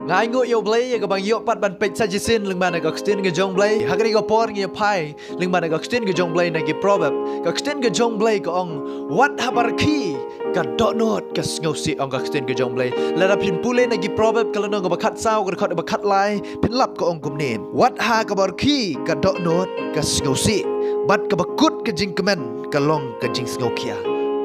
Ngai ngu yo blay ya kabang yo pat ban pech sajisin ling mana ka kstin ge jong blay hagri go por ngi pai ling mana ka kstin ge jong blay na gi proverb ka kstin ge jong blay ko ong what habar ki ka dot not ka sngosi ong ka kstin ge jong blay la da pin pule na gi proverb kala no ga bakat saw ga khot bakat lai pin lap ko ong kum ne what ha ka bar ki ka dot not ka sngosi bat ka bakut ka jing kemen ka long ka jing sngokia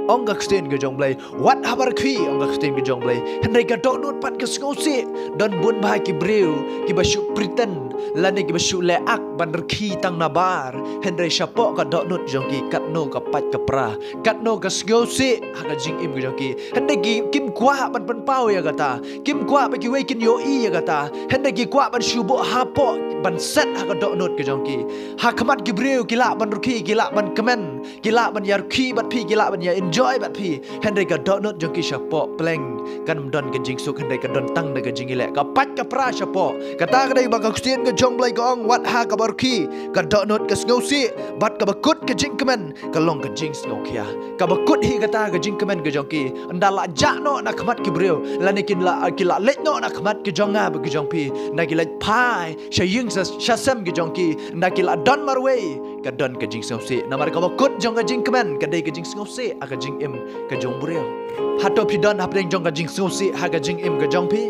ong ka kstin ge jong blay what habar ki ong ka kstin ge jong blay hendai ka dot not pat ka sngosi don bun bahai ki breu ki basu pretend lani ki basu le ak bandar ki tang nabar hendrai shapo ka dot not jong ki kat no ka pat ka pra kat no ka sngosi ha ka jing im jong ki hendai ki kim kwa ban pan pau ya kata kim kwa ba ki we kin yo i ya kata hendai ki kwa ban shubo ha po ban set ha ka dot not ke jong ki ha khamat ki breu ki la ban ki la ban kemen ki la ban yar ki bat pi ki la ban ya enjoy bat pi hendai ka dot not jong ki shapo pleng kan don ka jing suk hendai ka don tang da ka jing ile ka pat ka pra shapo kata ka dai ba ka kstin ka jong blai ka ong wat ha ka bar ki ka dot not ka sngosi bat ka bakut ka jing kemen ka long ka jing sngokia ka bakut hi kata ka jing kemen ka jong ki andala ja no na khamat ki breu lani kin la ki la let no na khamat ki jong nga ba ki jong pi na ki la pai sha ying sa shasam ki jong ki na ki la don marwe ka don ka jing sngosi na mar ka bakut jong ka jing kemen ka dai ka jing sngosi a ka jing im ka jong breu hato pi don hap jong ka jing sngosi ha ka jing im ka jong pi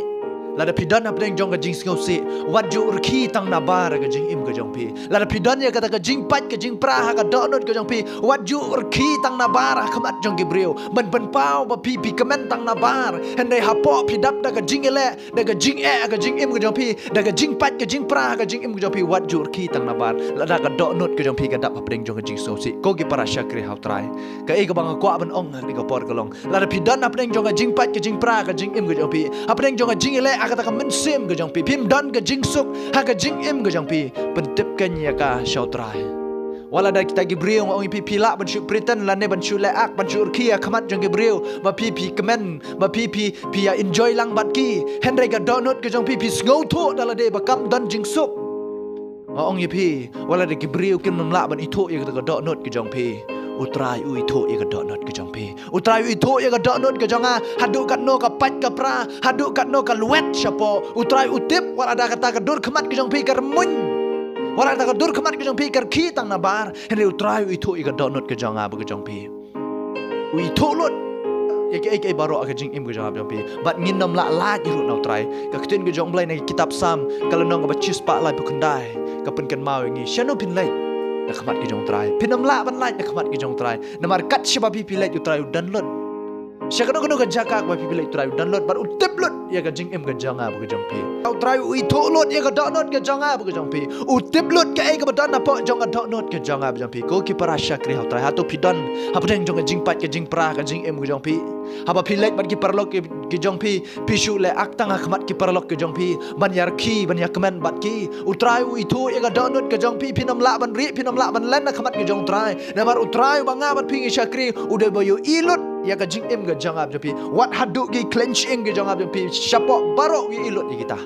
lada pidon ap deng jong ka jing sngosi wat ju urki tang na bar ka jing im ka jong pi lada pidon ya kata ka jing pat ka jing pra ha ka donot ka jong pi wat ju urki tang na bar khamat jong ki breu ban ban pau ba pi pi kamen tang na bar hendai ha po pi dap da ka jing ele da ka jing ka jing im ka jong pi da ka jing pat ka jing pra ka jing im ka jong pi wat ju urki tang na bar lada ka donot ka jong pi ka dap ap deng jong ka jing sngosi ko ki para syakri ha trai ka e ka bang kwa ban ong ni ka por ka long lada pidon ap deng jong ka jing pat ka jing pra ka jing im ka jong pi ap deng jong ka jing ele kata ka men sim ke jong pi pim don ke jing suk ha ke jing im ke jong pi pentip kan ya ka shautrai wala da kita gibreu ong pi pila ban shu pretend la ne ban shu le ak ban shu kia khamat jong gibreu ma pi kemen ma pi ya enjoy lang bat ki hendrai ka donut ke jong pi sngau tho dala de ba kam don jing suk ong ye pi wala da gibreu kin nam la ban itho ya ka donut ke jong pi utrai ui tho ye ka dot not ke jong pi utrai ui tho ye ka dot not ke jong a hadu kat no ka pat ka pra hadu kat no ka luet shapo utrai utip wala ada kata ka dur khamat ke jong pi kar mun wala ada ka dur khamat ke jong pi kar khi tang na bar hen utrai ui tho ye ka dot not ke jong a ba ke jong pi ui tho lot ye ke baro ka jing im ke jong pi bat ngin nam la ji ru na utrai ka ktin ke jong blai na kitab sam kala no ka ba chis pa lai pu khandai ka pen kan mau ngi shano pin lai na khamat ki jong trai pinam la ban lai na khamat ki jong trai na mar kat shiba pi pilai tu trai dan lot shakano kono kan jaka ba pi pilai trai dan lot bar utep lot ya ka jing em ka janga ba ka jong pi au trai ui tho lot ya ka dot not ka janga ba ka jong pi utep lot ka e ka dan na po jong ka dot not ka janga ba jong pi ko ki para shakri ha trai ha to pi dan ha pa deng jong ka jing pat ka jing pra ka jing em ka jong pi ha ba pilai bat ki parlok ki jong pi shu le ak tang khamat ki parlok ka jong pi ban yar ki ban ya kemen bat ki utrai ui tho ya ka dot not ka jong pi pinam la ban ri pinam la ban len na khamat ki jong trai na mar utrai banga bat pi shakri ude boyo ilot ya ka jing em ga jangab jopi wat hadu gi clenching ga jangab jopi shapo baro gi ilot gi kita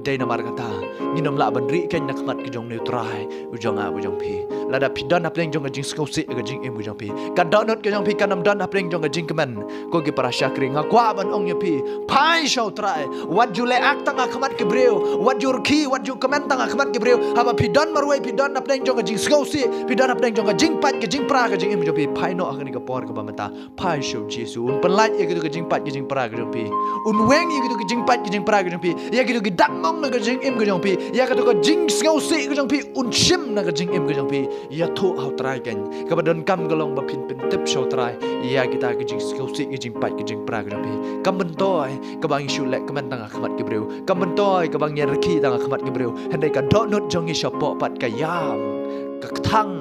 dai na mar kata nginom la ban ri ken na khamat gi jong neutrai u janga bu jong pi la da pidan apleng jong ga jing skosi ga jing em bu jong pi ka donot ga jong pi kanam dan apleng jong ga jing kemen ko gi para syakri nga kwa ban ong ya pi pai shau trai wat ju le ak tang khamat ki breu wat ju ki wat ju kemen tang khamat ki breu haba pidan marwai pidan apleng jong ga jing skosi pidan apleng jong ga jing pat ga jing pra ga jing em bu jong pi pai no akani ga por ga bamata pai shau jesu un penlaj ya gitu ga jing pat ga jing pra ga jong pi un weng ya gitu ga jing pat ga jing pra ga jong pi ya gitu ga dak na ga jing im ga jong pi ya ka to ga jing sngosi ga jong pi un shim na ga jing im ga jong pi ya tho hau trai kan ka badon kam ga long ba pin tip show trai ya kita ga jing sngosi ga jing pat ga jing pra ga jong pi kam bentoi ka bang shu lek ka man tang khamat ki breu kam bentoi ka bang yer ki tang khamat ki breu handai ka dot not jong i shapo pat ka yam ka thang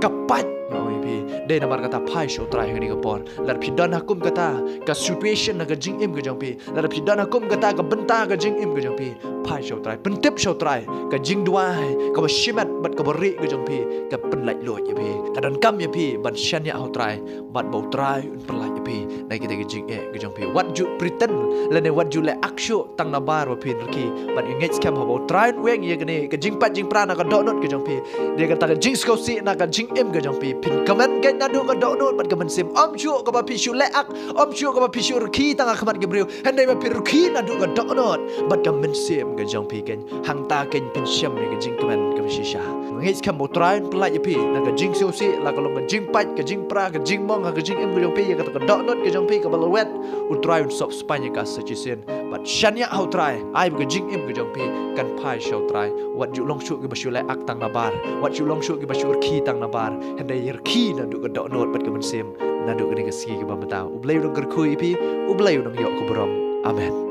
ka pat noi pi de na mar kata pai show trai ni ka por lar pidan hakum kata ka situation na ga jing im ga jong pi lar pidan hakum kata ka benta ga jing im ga jong pi pai show trai pentip show trai ka jing duai ka ba shimat bat ka bari ga jong pi ka pen lai lo ya pi ka dan kam ya pi ban shan ya hau trai bat bau trai un pen lai pi na kita ke jing ke jong pi what you pretend la ne what you le akshu tang na bar wa pin ki but engage scam ho try weng ye gane ke jing pat jing pra na ka do not ke jong pi dia kata ke jing sko si na ka jing em ke jong pi pin comment ke na do ka do not but kaman sim chu ka ba pi shu le ak chu ka ba pi shu ki tang ka mat ke brio handai ba pi ki na do ka do not but kaman sim ke jong pi ken hang ta ken pin syam ne ke jing kaman ka shi sha engage scam ho try plai ye pi na ka jing so si la ka long ka jing pat ka jing pra ka jing mong ka jing em ke jong pi ye kata ka do not ke jong pi ka ba wet try un sop spanya ka sajisin but shanya how try ai ka jing em ke jong pi kan pai show try what you long shoot ke ba shu le ak tang na bar what you long shoot ke ba shu ki tang na bar handai yer ki na du ka do not but kaman sim na du ka ni ka si ke ba mata ublay dong ka kui pi ublay dong yo ko brom amen